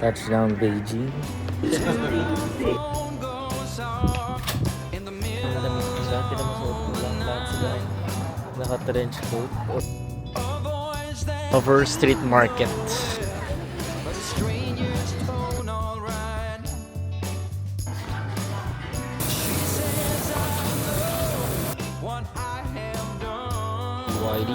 Touchdown Beijing. Malamig sila, tinamasuot ko lang lahat sila naka-trench coat. Over street market. YD.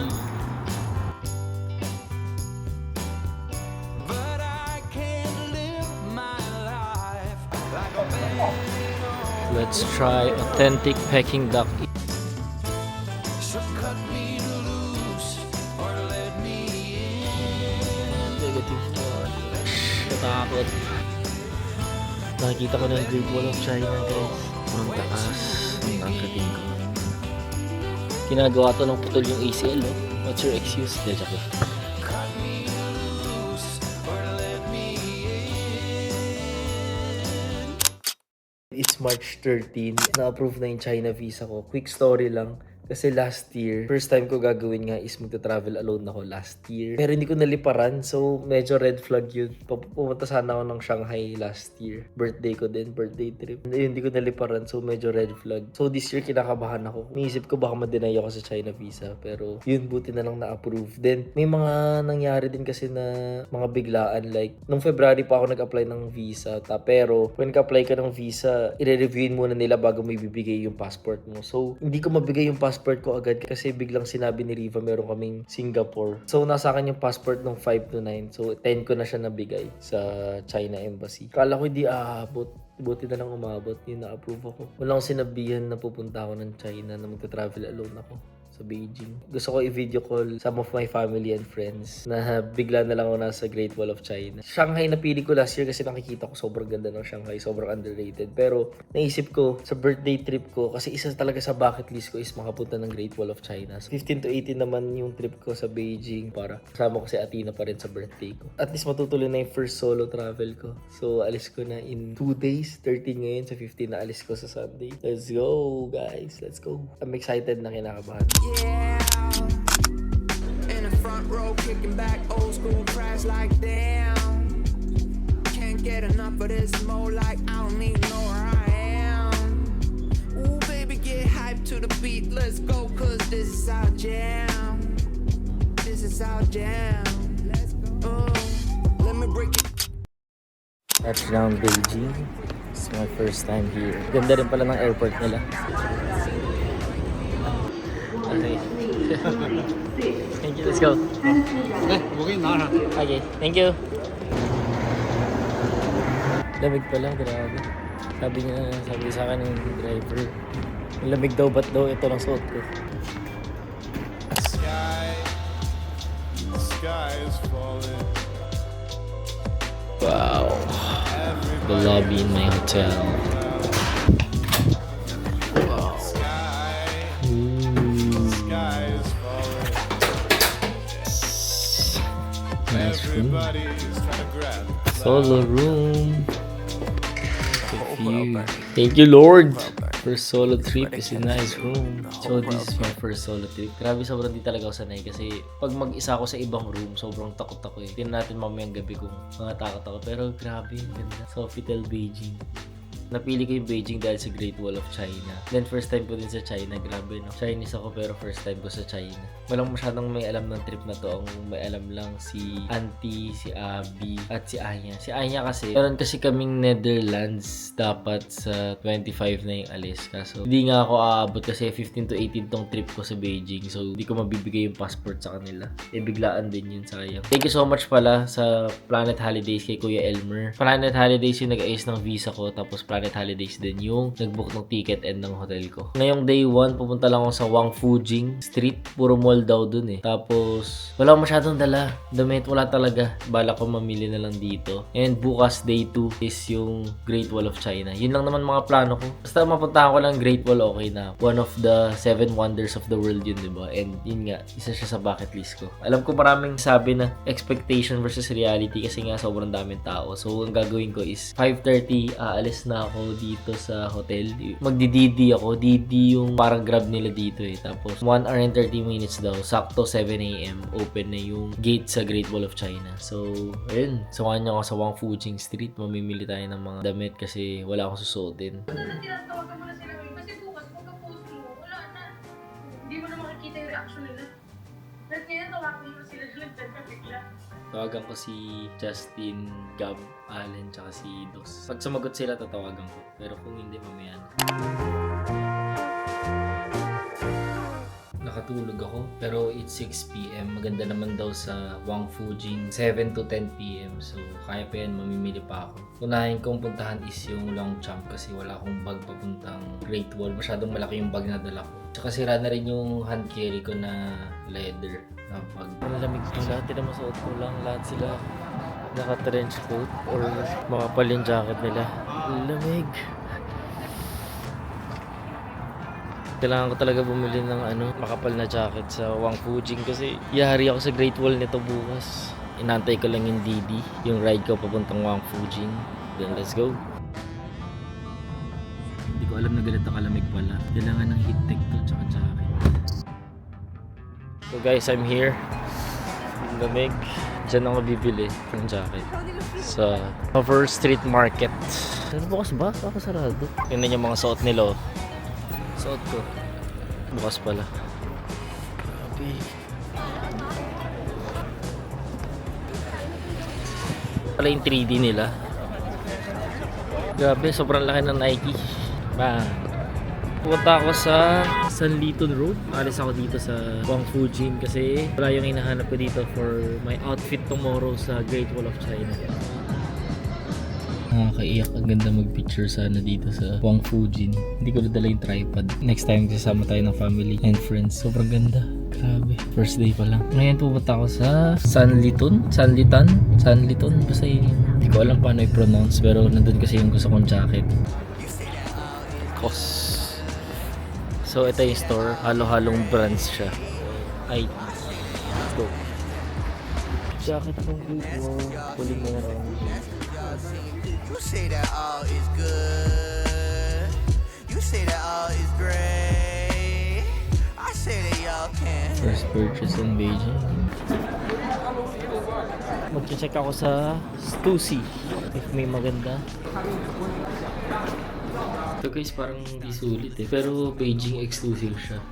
Let's try authentic Peking duck. Negative natakot. Nakikita ko na yung Great Wall of China, guys. Ang taas. Ang angkating ko. Ginagawa to ng putol yung ACL, no? What's your excuse? Deja ko. It's March 13. Na-approve na yung China visa ko. Quick story lang. Kasi last year, first time ko gagawin nga is magta-travel alone ako last year. Pero hindi ko naliparan, so medyo red flag yun. Pumunta sana ako ng Shanghai last year. Birthday ko din, birthday trip. Hindi ko naliparan, so medyo red flag. So this year, kinakabahan ako. Niisip ko baka ma-deny ako sa China visa. Pero yun, buti na lang na-approve. Then, may mga nangyari din kasi na mga biglaan. Like, nung February pa ako nag-apply ng visa. Pero, when ka-apply ka ng visa, i-reviewin muna nila bago may bibigay yung passport mo. So, hindi ko mabigay yung passport ko agad kasi biglang sinabi ni Riva meron kaming Singapore. So nasa akin yung passport nung 5 to 9. So 10 ko na siya nabigay sa China Embassy. Kala ko hindi aabot. Buti na lang umabot. Yun, na-approve ako. Wala akong sinabihan na pupunta ako ng China na magta-travel alone ako sa Beijing. Gusto ko i-video call some of my family and friends na bigla na lang ako nasa Great Wall of China. Shanghai napili ko last year kasi nakikita ko sobrang ganda ng Shanghai, sobrang underrated. Pero naisip ko sa birthday trip ko, kasi isa talaga sa bucket list ko is makapunta ng Great Wall of China. So 15 to 18 naman yung trip ko sa Beijing para kasama ko si Athena pa rin sa birthday ko. At least matutuloy na yung first solo travel ko. So alis ko na in 2 days, 13 ngayon, sa 15 na alis ko sa Sunday. Let's go guys, let's go. I'm excited na, kinakabahan. Yeah, in the front row, kicking back, old school crash like damn. Can't get enough of this more like I don't even know where I am. Ooh, baby, get hyped to the beat, let's go, cause this is our jam. This is our jam. Let's go. Let me break it. Touchdown Beijing. It's my first time here. Ganda rin pala ng airport nila. Okay. Thank you, let's go. Okay, thank you. Lamig pala, grabe. Sabi sa akin ng driver, lamig daw, ba't daw ito ng suot ko? The sky is falling. Wow. The lobby in my hotel. Wow. Sky is falling. Nice room. Everybody's trying to grab. Solo room. Thank you, Lord. First solo trip is a nice room. So this is my first solo trip. Grabe, sobrang di talaga ako sanay kasi pag mag-isa ako sa ibang room, sobrang takot ako eh. Tingnan natin mamayang gabi kung mga takot ako. Pero grabe, ganda. Sofitel Beijing. Napili ko yung Beijing dahil sa Great Wall of China. Then first time ko din sa China, grabe no. Chinese ako pero first time ko sa China. Walang masyadong may alam ng trip na to. Ang may alam lang si Auntie, si Abby, at si Anya. Si Anya kasi, meron kasi kaming Netherlands dapat sa 25 na yung alis. Kaso hindi nga ako aabot kasi 15 to 18 tong trip ko sa Beijing. So hindi ko mabibigay yung passport sa kanila. Eh biglaan din yun, sayang. Thank you so much pala sa Planet Holidays kay Kuya Elmer. Planet Holidays yung nag-ayos ng visa ko, tapos Planet Holidays din yung nag-book ng ticket and ng hotel ko. Ngayong day 1, pupunta lang ako sa Wangfujing Street. Puro mall daw dun eh. Tapos, wala masyadong dala. Damit, wala talaga. Bala ko mamili na lang dito. And bukas, day 2 is yung Great Wall of China. Yun lang naman mga plano ko. Basta mapuntahan ko lang Great Wall, okay na. One of the 7 wonders of the world yun, diba? And yun nga, isa siya sa bucket list ko. Alam ko maraming sabi na expectation versus reality kasi nga sobrang daming tao. So, ang gagawin ko is 5:30, aalis na ako dito sa hotel. Magdi-DD ako. DD yung parang grab nila dito eh. Tapos 1 hour and 30 minutes daw. Sakto 7 a.m. Open na yung gate sa Great Wall of China. So, ayun. Samahan niyo ako sa Wang Fujing Street. Mamimili tayo ng mga damit kasi wala akong susuotin. Tinatawagan mo na sila ngayon kasi bukas pagka-post mo, wala na. Hindi mo na makikita yung reaction nila. At ngayon tawagan mo sila na nagtagpapigla. Tawagan ko si Justin, Gab, Allen, tsaka si Dos. Pag sumagot sila, tatawagan ko. Pero kung hindi, mamaya na. Nakatulog ako, pero it's 6 p.m. Maganda naman daw sa Wang Fujing, 7 to 10 p.m. So, kaya pa yan, mamimili pa ako. Unahin kong puntahan is yung Longchamp kasi wala akong bag papuntang Great Wall. Masyadong malaki yung bag na dala ko. Tsaka sira na rin yung hand carry ko na leather na bag. Malamig pala, tinamasuot ko lang lahat sila naka-trench coat or makapal yung jacket nila. Lamig. Kailangan ko talaga bumili ng makapal na jacket sa Wang Fujing kasi yari ako sa Great Wall nito bukas. Inantay ko lang yung DD, yung ride ko papuntang Wang Fujing. Then let's go. Hindi ko alam na ganito kalamig pala. Kailangan ng heat tech to tsaka jacket. So guys, I'm here. Lamig. Diyan ako bibili ng jacket. Sa Cover Street Market. Pero bukas ba? Ako sarado. Tingnan yung mga suot nila. Suot ko. Bukas pala. Grabe. Pala yung 3D nila. Grabe, sobrang laki ng Nike. Bang! Pupunta ako sa Sanlitun Road. Alis ako dito sa Wang Fujing kasi wala yung hinahanap ko dito for my outfit tomorrow sa Great Wall of China. Nakakaiyak, ang ganda mag-picture sana dito sa Wang Fujing. Hindi ko nadala yung tripod. Next time kasama tayo ng family and friends. Sobrang ganda. Grabe. First day pa lang. Ngayon pupunta ako sa Sanlitun? Basta yun. Hindi ko alam paano i-pronounce pero nandun kasi yung gusto kong jacket. COS. So ito yung store. Halo-halong brands siya. Ay. Let's go. Jacket from Great Wall. Kuling mo na rin. You say that all is good. You say that all is great. I say that y'all can. First purchase in Beijing. Mag-check ako sa Stussy if may maganda. Ito guys parang hindi sulit eh. Pero Beijing exclusive siya.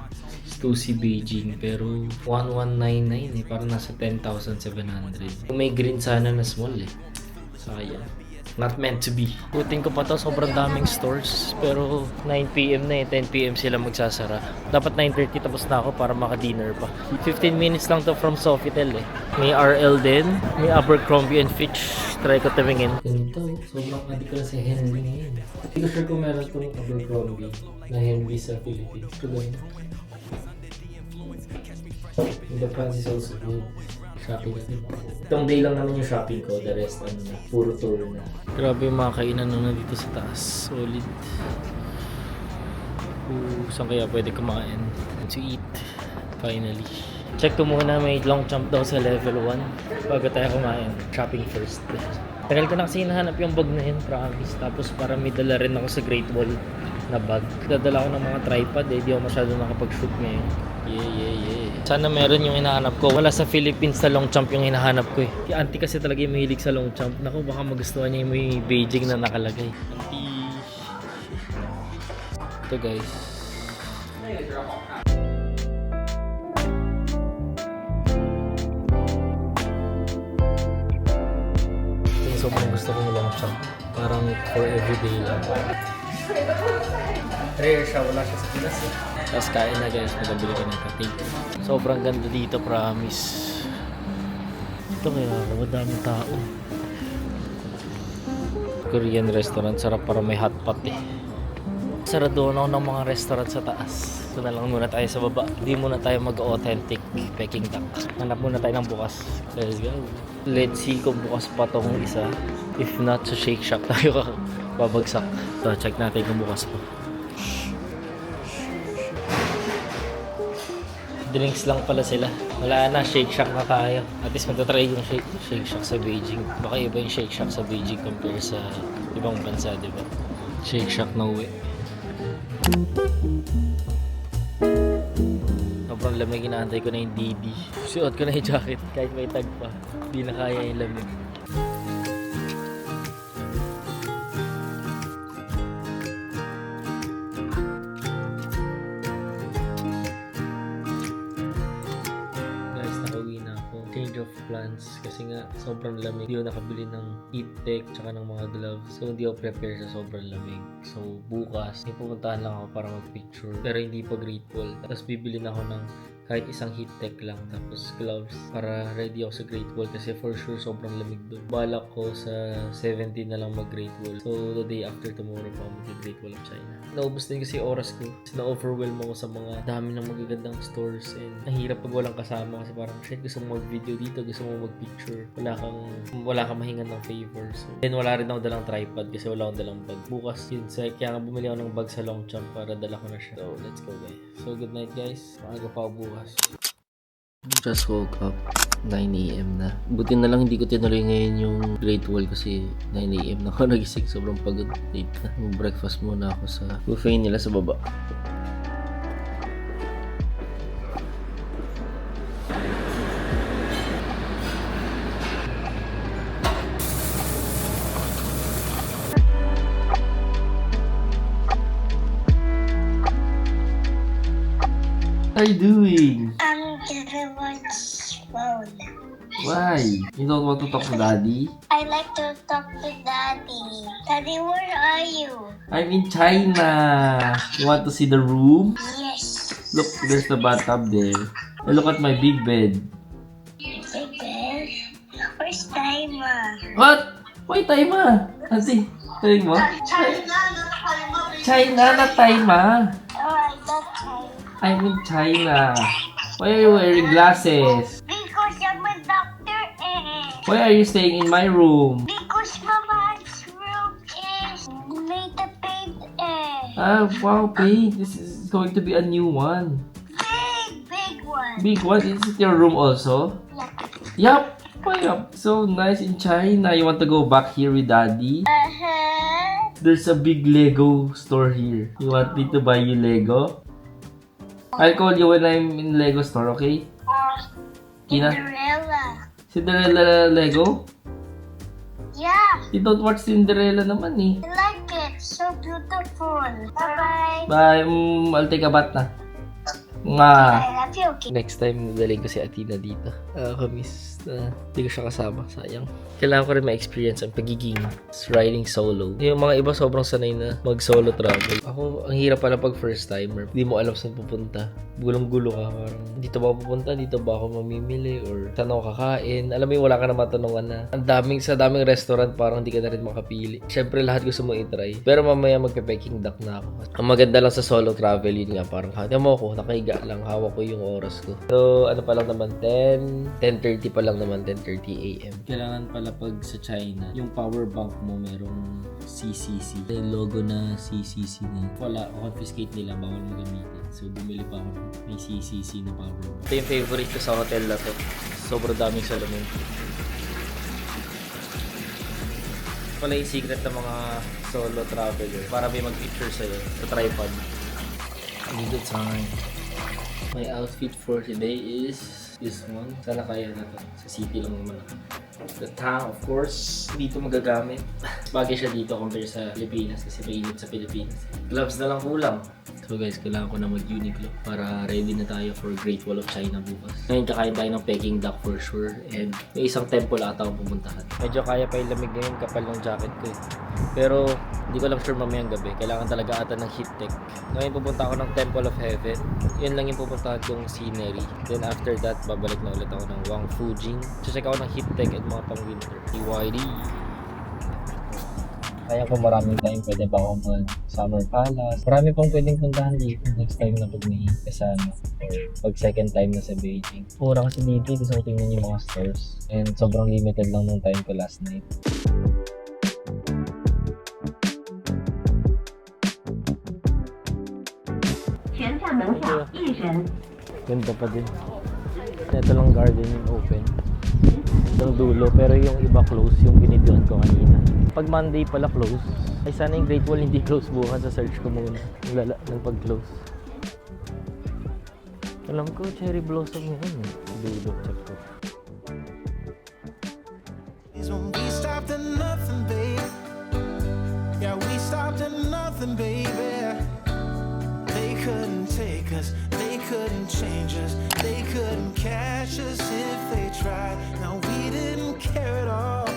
Stussy Beijing. Pero 1199 eh. Parang nasa 10,700. Kung may green sana na small eh. Sayang. Not meant to be. Putin ko pa to, sobrang daming stores. Pero 9 p.m. na eh, 10 p.m. sila magsasara. Dapat 9:30 tapos na ako para maka-dinner pa. 15 minutes lang to from Sofitel eh. May RL din, may Abercrombie and Fitch. Try ko tumingin. Ganito, sobrang adik ko na sa Henry ngayon. Hindi ko sure kung meron itong Abercrombie na Henry sa Philippines. Ito ganun. The price is also good. Shopping na diba? Itong day lang naman yung shopping ko, the rest na, puro tour na. Grabe yung mga kainan na dito sa taas, solid. Saan kaya pwede kumain? To eat, finally. Check ko muna, may Longchamp daw sa level 1 bago tayo kumain. Shopping first. Tagal ko na kasi hinahanap yung bag na yun, promise. Tapos para may dala rin ako sa Great Wall na bag. Dadala ko ng mga tripod eh, di ako masyado nakapag-shoot ngayon. Yeah. Sana meron yung hinahanap ko. Wala sa Philippines sa Longchamp yung hinahanap ko eh. Si auntie kasi talaga yung mahilig sa Longchamp. Naku, baka magustuhan niya yung may Beijing na nakalagay. Auntie. Ito guys. Ito yung sobrang gusto kong Longchamp. Parang for everyday lang. Rare siya, wala siya sa Pinas eh. Tapos kain na guys, magabili ko ng cake. Sobrang ganda dito, promise. Ito kaya, madaming tao. Korean restaurant, sarap para may hot pot eh. Sarado na ako ng mga restaurant sa taas. So na lang muna tayo sa baba. Hindi muna tayo mag-authentic Peking duck. Hanap muna tayo ng bukas. Let's go. Let's see kung bukas pa tong isa. If not, sa Shake Shack tayo babagsak. So check natin kung bukas pa. Drinks lang pala sila. Wala na, Shake Shack na tayo. At least magta-try yung Shake Shack sa Beijing. Baka iba yung Shake Shack sa Beijing compare sa ibang bansa, di ba? Shake Shack na uwi. Sobrang lamig, inaantay ko na yung DD. Suot ko na yung jacket kahit may tag pa. Hindi na kaya yung lamig. Guys, nakauwi na ako. Change of plans kasi nga sobrang lamig. Hindi ako nakabili ng heat tech tsaka ng mga gloves. So hindi ako prepare sa sobrang lamig. So bukas, may pupuntahan lang ako para mag-picture. Pero hindi pa Great Wall. Tapos bibili na ako ng kahit isang heat tech lang tapos gloves para ready ako sa Great Wall kasi for sure sobrang lamig doon. Balak ko sa 17 na lang mag Great Wall. So the day after tomorrow pa mag Great Wall of China. Naubos din kasi oras ko. Kasi na-overwhelm ako sa mga dami ng magagandang stores and ang hirap pag walang kasama kasi parang shit, gusto mo mag-video dito, gusto mo mag-picture. Wala kang mahingan ng favor. So, then wala rin ako dalang tripod kasi wala akong dalang bag. Bukas yun. So, kaya nga bumili ako ng bag sa Longchamp para dala ko na siya. So let's go guys. So good night guys. Maaga pa ako bukas. Just woke up. 9 AM na. Buti na lang hindi ko tinuloy ngayon yung Great Wall kasi 9 AM na ako nagising. Sobrang pagod. Late na. Breakfast muna ako sa buffet nila sa baba. What are you doing? I'm gonna watch phone. Why? You don't want to talk to Daddy? I like to talk to Daddy. Daddy, where are you? I'm in China. You want to see the room? Yes. Look, there's the bathtub there. And look at my big bed. Big bed. Where's Taima? What? Why Taima? Ate, tayo mo? China na Taima. Oh, I got Taima. I'm in China. Why are you wearing glasses? Because I'm a doctor eh. Why are you staying in my room? Because Mama's room is made of paint eh. Ah, wow, paint. This is going to be a new one. Big one. Big one. Is it your room also? Yeah. Yup. Oh, yup. So nice in China. You want to go back here with Daddy? Uh-huh. There's a big Lego store here. You want me to buy you Lego? I'll call you when I'm in Lego store, okay? Tina? Cinderella. Cinderella Lego? Yeah. You don't watch Cinderella naman eh. I like it. So beautiful. Bye-bye. Bye. I'll take a bath na. Nga. I love you. Okay. Next time, daling ko si Athena dito. Kamiss na hindi ko siya kasama. Sayang. Kailangan ko rin ma-experience ang pagiging riding solo. Yung mga iba sobrang sanay na mag-solo travel. Ako, ang hirap pala pag first timer. Hindi mo alam saan pupunta. Gulong-gulo ka. Parang, dito ba ako pupunta? Dito ba ako mamimili? Or saan ako kakain? Alam mo yung wala ka na matanungan na. Sa daming restaurant, parang hindi ka na rin makapili. Siyempre, lahat gusto mo i-try. Pero mamaya magpe-peking duck na ako. Ang maganda lang sa solo travel, yun nga. Parang, hati mo ako, nakahiga lang. Hawak ko yung oras ko. So, ano pa lang naman, 10:30 pa lang naman, 10:30 AM. Kailangan pala pag sa China, yung power bank mo merong CCC. Yung logo na CCC na. Wala, confiscate nila, bawal mo gamitin. So, bumili pa ako ng may CCC na power bank. Ito yung favorite ko sa hotel na to. Sobrang daming salamin. Pala yung secret ng mga solo traveler para may mag-picture sa'yo sa tripod. Dito time. My outfit for today is this one. Sana kaya na to. Sa city lang naman ako. The tang, of course, dito magagamit. Bagay siya dito compare sa Pilipinas kasi mainit sa Pilipinas. Gloves na lang kulang. So guys, kailangan ko na mag-Uniqlo para ready na tayo for Great Wall of China bukas. Ngayon kakain tayo ng Peking duck for sure and may isang temple ata akong pupuntahan. Medyo kaya pa yung lamig ngayon, kapal ng jacket ko eh. Pero hindi ko lang sure mamayang gabi. Kailangan talaga ata ng heat tech. Ngayon pupunta ako ng Temple of Heaven. Yun lang yung pupuntahan kong scenery. Then after that, babalik na ulit ako ng Wang Fujing. Check ako ng heat tech at mga pang winter. BYD. Kaya kung maraming time, pwede ba ako mag-Summer Palace? Marami pang pwedeng puntahan dito next time na pag may kasama. Or pag second time na sa Beijing. Mura kasi dito, gusto ko tingnan yung mga stores. And sobrang limited lang nung time ko last night. Ganda pa din. Ito lang garden yung open. Itong dulo, pero yung iba close, yung binidyoan ko kanina. pag Monday pala close. Ay sana yung Great Wall hindi close bukas. Sa search ko muna. Ng pag-close. Alam ko, cherry blossom ngayon eh. Dulo, check ko. Is when we stopped at nothing, babe. Yeah, we stopped at nothing, baby. They couldn't take us, they couldn't change us, they couldn't catch us if they tried. Now we didn't care at all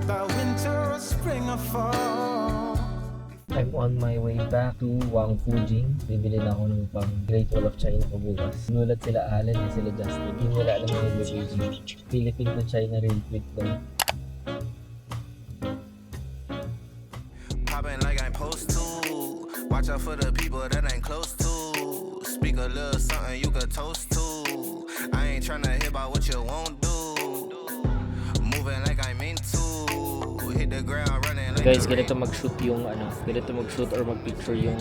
about winter or spring or fall. I'm on my way back to Wangfujing. Bibili na ako ng pang Great Wall of China ko bukas. Nulat sila Allen at sila Justin. Hindi nila alam yung nag-Beijing. Philippine to China real quick daw. Popping like I'm supposed to. Watch out for the people that ain't close to. Speak a little something you could toast to. I ain't tryna hear about what you won't do. Moving like I'm meant to. Hit the ground running like Guys, the ganito mag-shoot yung ganito mag-shoot or mag-picture yung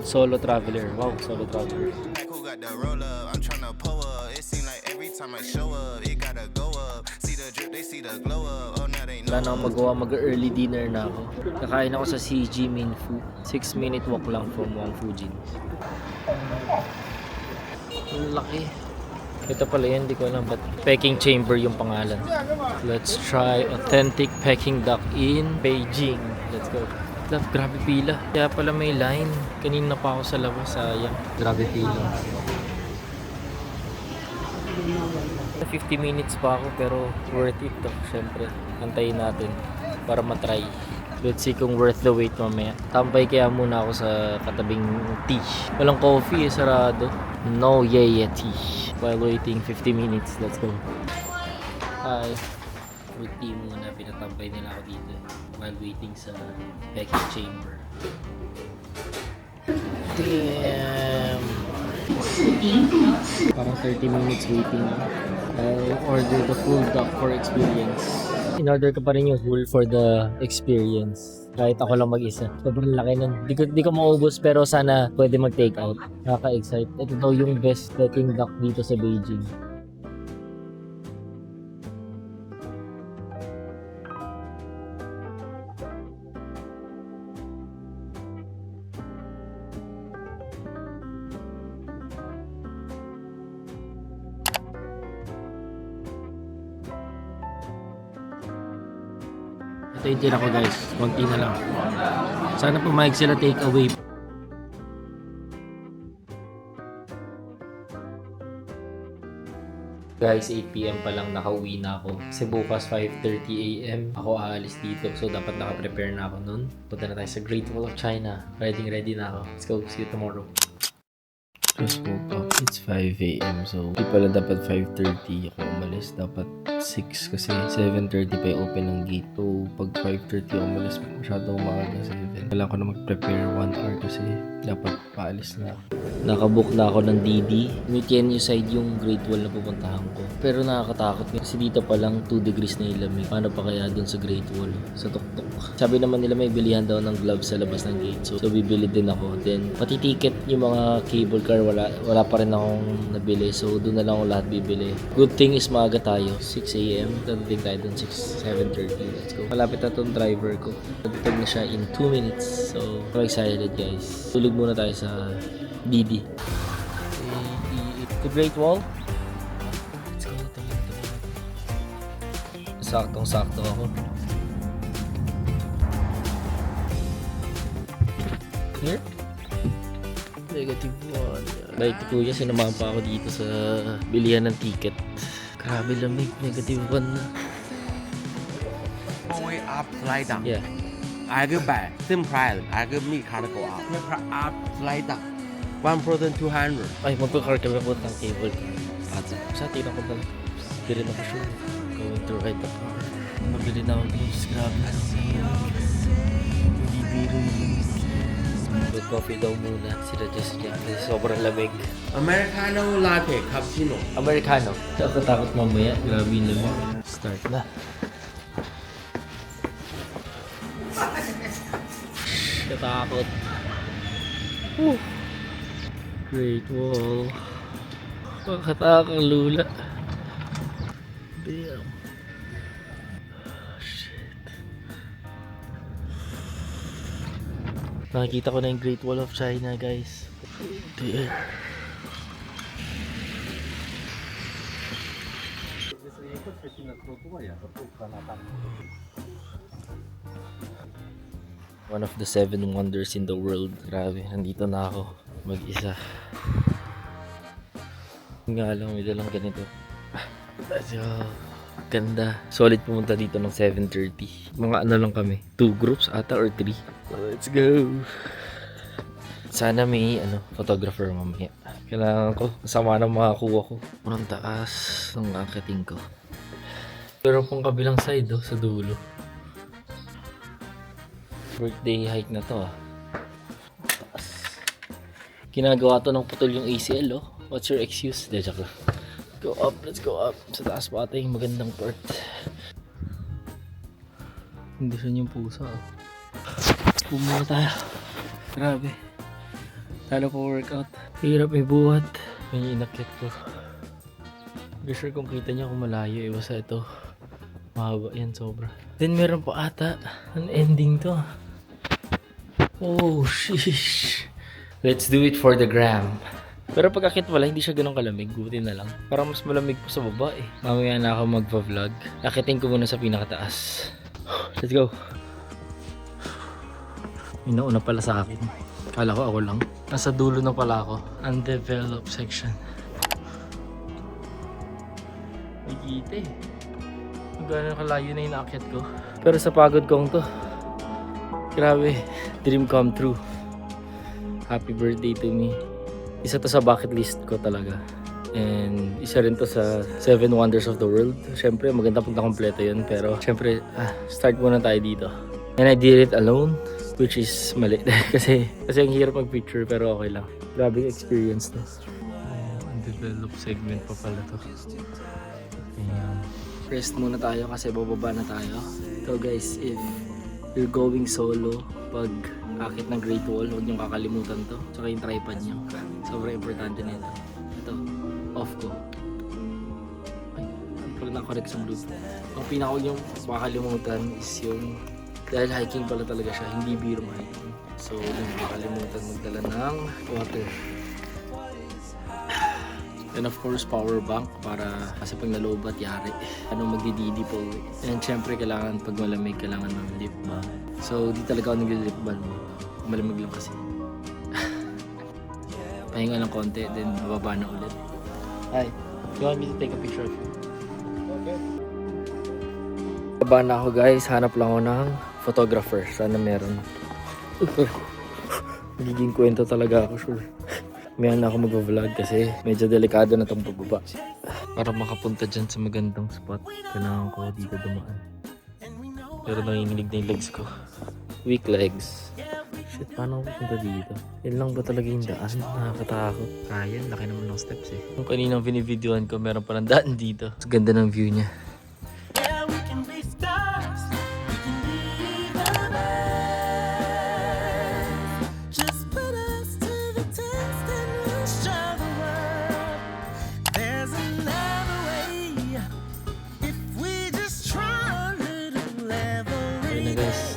solo traveler. Wow, solo traveler. Like who got the roll up? I'm tryna pull up. It seem like every time I show up, it gotta go up. See the drip, they see the glow up. Oh, now they know. Wala na akong magawa, mag-early dinner na ako. Kakain ako sa CG Minfu. 6-minute walk lang from Wangfujing. Ang laki. Ito pala yun, hindi ko alam ba't Peking Chamber yung pangalan. Let's try authentic Peking duck in Beijing. Let's go. Love, grabe pila. Kaya pala may line. Kanina pa ako sa labas, sayang. Grabe pila. 50 minutes pa ako pero worth it to. Siyempre, antayin natin para matry. Let's see kung worth the wait mamaya. Tambay kaya muna ako sa katabing tea. Walang coffee, sarado. No yaya tea. While waiting 50 minutes, let's go. Hi. Fruit tea muna, pinatambay nila ako dito while waiting sa Peking Chamber. Damn! Parang 30 minutes waiting. I'll order the full duck for experience. In-order ko pa rin yung full for the experience. Kahit ako lang mag-isa. Sobrang laki nun. Di ko maubos pero sana pwede mag-take out. Nakaka-excite. Ito daw yung best Peking duck dito sa Beijing. Ito yung tira ko guys, konti na lang. Sana pumayag sila take away. Guys, 8 PM pa lang nakauwi na ako. Kasi bukas 5:30 AM ako aalis dito. So dapat naka-prepare na ako nun. Punta na tayo sa Great Wall of China. Ready na ako. Let's go, see you tomorrow. Just woke up. It's 5 AM. So, di pala dapat 5:30 ako umalis. Dapat 6 kasi 7:30 pa yung open ng gate. So, pag 5:30 ako umalis, masyadong maaga 7. Kailangan ko na mag-prepare 1 hour kasi dapat paalis na ako. Nakabook na ako ng DD. Mitienyu side yung Great Wall na pupuntahan ko. Pero nakakatakot kasi dito pa lang 2 degrees na yung lamig. Paano pa kaya dun sa Great Wall? Sa tuktok. Sabi naman nila may bilihan daw ng gloves sa labas ng gate. So bibili din ako. Then, pati ticket yung mga cable car wala pa rin akong nabili. So, doon na lang ako lahat bibili. Good thing is maaga tayo. 6 AM. Dadating tayo doon 7:30. Let's go. Malapit na itong driver ko. Nagtag na siya in 2 minutes. So, I'm excited guys. Tulog muna tayo sa DD. The Great Wall. Let's go. Saktong-sakto ako. Here? Negative 1. Bait kuya, sinamahan pa ako dito sa bilihan ng ticket. Grabe lamig, negative 1 na. Going up, slide down. Yeah. I go back. Same price. I go me car go up. Up, slide down. 1 person 200. Ay, magka-car kami po ng cable car. At sa atin ako lang. Bili na ko sure. Going to ride the car. Mabili na ako gloves. Grabe. Hindi biro yun. Good coffee daw muna. Sila just dyan. Kasi sobrang lamig. Americano latte, cappuccino. Americano. Takot mamaya. Grabe yung lamig. Start na. Natakot. Great Wall. Makatakang lula. Damn. Shit. Nakikita ko na yung Great Wall of China, guys. There. One of the 7 wonders in the world. Grabe, nandito na ako. Mag-isa. Nga lang, may dalang ganito. Let's go. Ganda. Solid pumunta dito ng 7:30. Mga ano lang kami. 2 groups ata or 3. Let's go. Sana may photographer mamaya. Kailangan ko. Kasama na makakuha ko. Unang taas ng akiting ko. Pero pong kabilang side sa dulo. Birthday hike na to Taas. Ginagawa to ng putol yung ACL What's your excuse? De, joke lang. Go up, let's go up. Sa taas pa ata yung magandang part. Hindi siya yung pusa Pumula tayo. Grabe. Talo po workout. Hirap may buhat. May inakit ko. Hindi sure kung kita niya kung malayo. Basta ito. Mahaba yan sobra. Then meron pa ata ang ending to. Oh, sheesh. Let's do it for the gram. Pero pag akit wala, hindi siya ganun kalamig. Buti na lang. Parang mas malamig po sa baba Mamaya na ako magpa-vlog. Akitin ko muna sa pinakataas. Let's go. May nauna pala sa akin. Kala ko ako lang. Nasa dulo na pala ako. Undeveloped section. May kita Gano'n kalayo na yung naakyat ko. Pero sa pagod kong to, grabe, dream come true. Happy birthday to me. Isa to sa bucket list ko talaga. And isa rin to sa 7 wonders of the world. Siyempre, maganda pag nakompleto yun. Pero siyempre, start muna tayo dito. And I did it alone, which is mali. kasi ang hirap mag-picture, pero okay lang. Grabe yung experience to. Undeveloped segment pa pala to. Rest muna tayo kasi bababa na tayo. So guys, if you're going solo, pag akit ng Great Wall, huwag niyong kakalimutan to. Tsaka yung tripod niyo. Sobrang importante nito. Ito, off ko. Ay, pag na-correct sa Bluetooth. Ang pinaka huwag niyong makakalimutan is yung, dahil hiking pala talaga siya, hindi biro hiking. So, huwag niyong makakalimutan magdala ng water. And of course, power bank para kasi pag nalobat, yari. Magdididi po. And syempre, kailangan pag malamig, kailangan ng lip balm. So, di talaga ako nag-lip balm. Malamig lang kasi. Pahinga lang konti, then bababa na ulit. Hi, you want me to take a picture of you? Okay. Bababa na ako guys, hanap lang ako ng photographer. Sana meron. Magiging kwento talaga ako, sure. May na ako mag-vlog kasi medyo delikado na itong pagbaba. Para makapunta dyan sa magandang spot, kailangan ko dito dumaan. Pero nanginginig na yung legs ko. Weak legs. Shit, paano ako punta dito? Yan lang ba talaga yung daan? Nakakatakot. Kaya, laki naman ng steps Yung kaninang binivideoan ko, meron pa ng daan dito. Mas ganda ng view niya.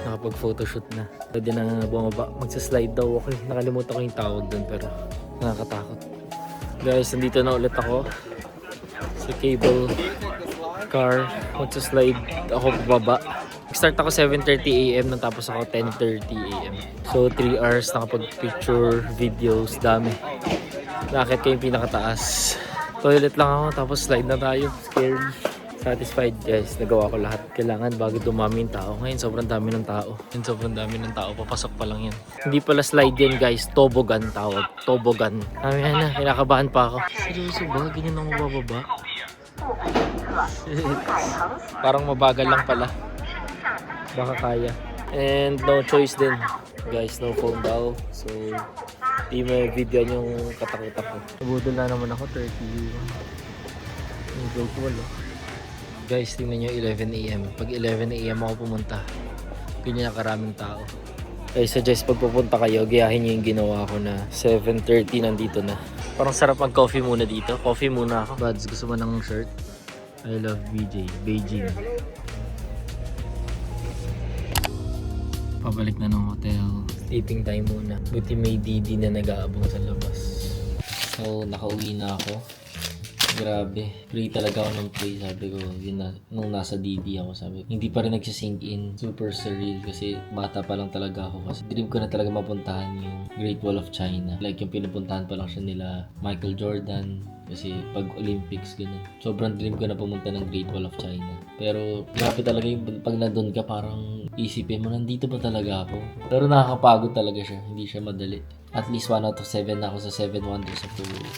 Nakapag-photoshoot na. Pwede na bumaba. Magsa-slide daw ako Nakalimutan ko yung tawag dun pero nakakatakot. Guys, nandito na ulit ako sa cable car. Magsa-slide ako pababa. Start ako 7:30 AM natapos ako 10:30 AM. So 3 hours nakapag-picture, videos, dami. Nakakit ko yung pinakataas. Toilet lang ako tapos slide na tayo. Scary. Satisfied guys, nagawa ko lahat. Kailangan bago dumami yung tao. Ngayon sobrang dami ng tao. Papasok pa lang yan. Hindi pala slide yan guys, toboggan tawag. Toboggan. Na, kinakabahan pa ako. Seryoso ba? Ganyan ako mabababa? Parang mabagal lang pala. Baka kaya. And no choice din. Guys, no phone daw. So, di may video yung katakot ako. Nabudol na naman ako, 30 euro. Yung gold wall Guys, tingnan nyo 11 AM. Pag 11 AM ako pumunta, ganyan na karaming tao. I suggest pag pupunta kayo, gayahin nyo yung ginawa ko na 7:30 nandito na. Parang sarap mag-coffee muna dito. Coffee muna ako. Buds, gusto mo ng shirt? I love BJ. Beijing. Pabalik na ng hotel. Taping time muna. Buti may DD na nag-aabang sa labas. So, nakauwi na ako. Grabe. Pray talaga ako ng pray. Sabi ko, yun na. Nung nasa DD ako, sabi ko, hindi pa rin nagsisink in. Super surreal kasi bata pa lang talaga ako. Kasi dream ko na talaga mapuntahan yung Great Wall of China. Like yung pinupuntahan pa lang siya nila Michael Jordan. Kasi pag Olympics, ganun. Sobrang dream ko na pumunta ng Great Wall of China. Pero grabe talaga yung pag nandun ka, parang isipin mo, nandito ba talaga ako? Pero nakakapagod talaga siya. Hindi siya madali. At least 1 out of 7 na ako sa 7 wonders of the world.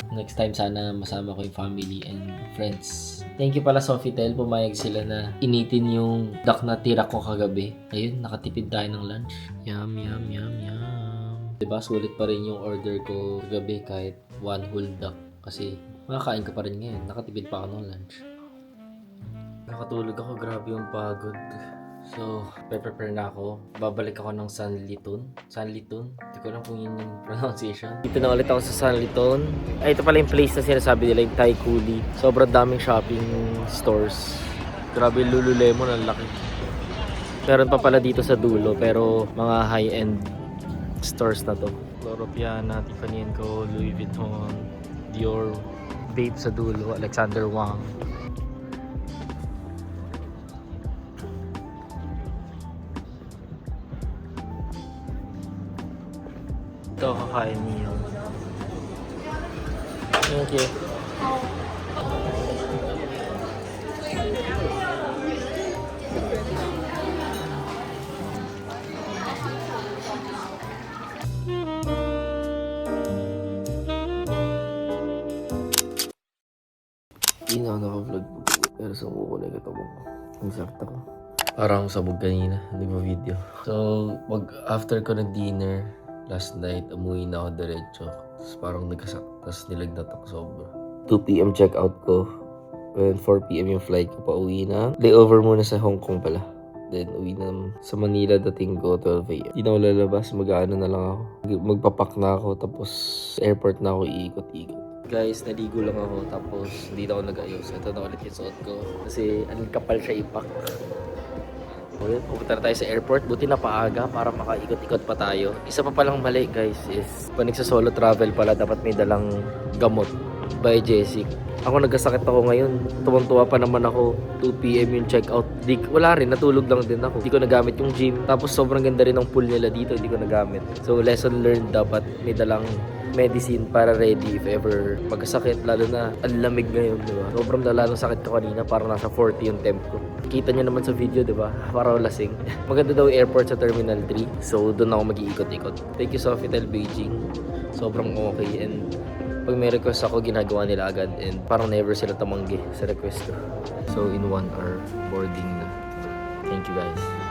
Next time sana masama ko yung family and friends. Thank you pala Sofitel, pumayag sila na initin yung duck na tira ko kagabi. Ayun, nakatipid tayo ng lunch. Yum, yum, yum, yum. Diba, sulit pa rin yung order ko kagabi kahit 1 whole duck. Kasi makakain ka pa rin ngayon, nakatipid pa ako ng lunch. Nakatulog ako, grabe yung pagod. So, prepare na ako. Babalik ako ng Sanlitun. Sanlitun? Hindi ko alam kung yun yung pronunciation. Dito na ulit ako sa Sanlitun. Ay, ito pala yung place na sinasabi nila, yung Thai Coolie. Sobrang daming shopping stores. Grabe yung Lululemon, ang laki. Meron pa pala dito sa dulo, pero mga high-end stores na to. Loro Piana, Tiffany & Co, Louis Vuitton, Dior, Babe sa dulo, Alexander Wang. Ito, kakain niyo. Thank you. Hindi na ako naka-vlog pero sumuko ko na yung katabo ko. Ang sakta ko. Parang sabog kanina, hindi ba video? So, after ko nag-dinner, last night, umuwi na ako diretso. Tapos parang nagkasak, tapos nilagnat ako sobra. 2 p.m. check-out ko. And 4 p.m. yung flight ko pa uwi na. Layover muna sa Hong Kong pala. Then, uwi na sa Manila dating ko 12 a.m. Hindi na ako lalabas, mag-ano na lang ako. Magpapak na ako, tapos sa airport na ako iikot-ikot. Guys, naligo lang ako, tapos hindi na ako nag-ayos. Ito na ulit yung suot ko. Kasi ang kapal siya ipak. Okay, pupunta na tayo sa airport. Buti na paaga para makaikot-ikot pa tayo. Isa pa palang mali guys is pag nagsa-solo travel pala dapat may dalang gamot by Jessic. Ako nagkasakit ako ngayon. Tuwang-tuwa pa naman ako. 2 p.m. yung check-out. Wala rin, natulog lang din ako. Hindi ko nagamit yung gym. Tapos sobrang ganda rin ng pool nila dito. Hindi ko nagamit. So lesson learned, dapat may dalang medicine para ready if ever magkasakit. Lalo na ang lamig ngayon, di ba? Sobrang lalo sakit ko kanina. Parang nasa 40 yung temp ko. Kita nyo naman sa video, di ba? Parang lasing. Maganda daw yung airport sa Terminal 3. So doon ako mag-iikot-ikot. Thank you Sofitel Beijing. Sobrang okay. And pag may request ako, ginagawa nila agad. And parang never sila tamanggi sa request ko. So in 1 hour, boarding na. Thank you guys.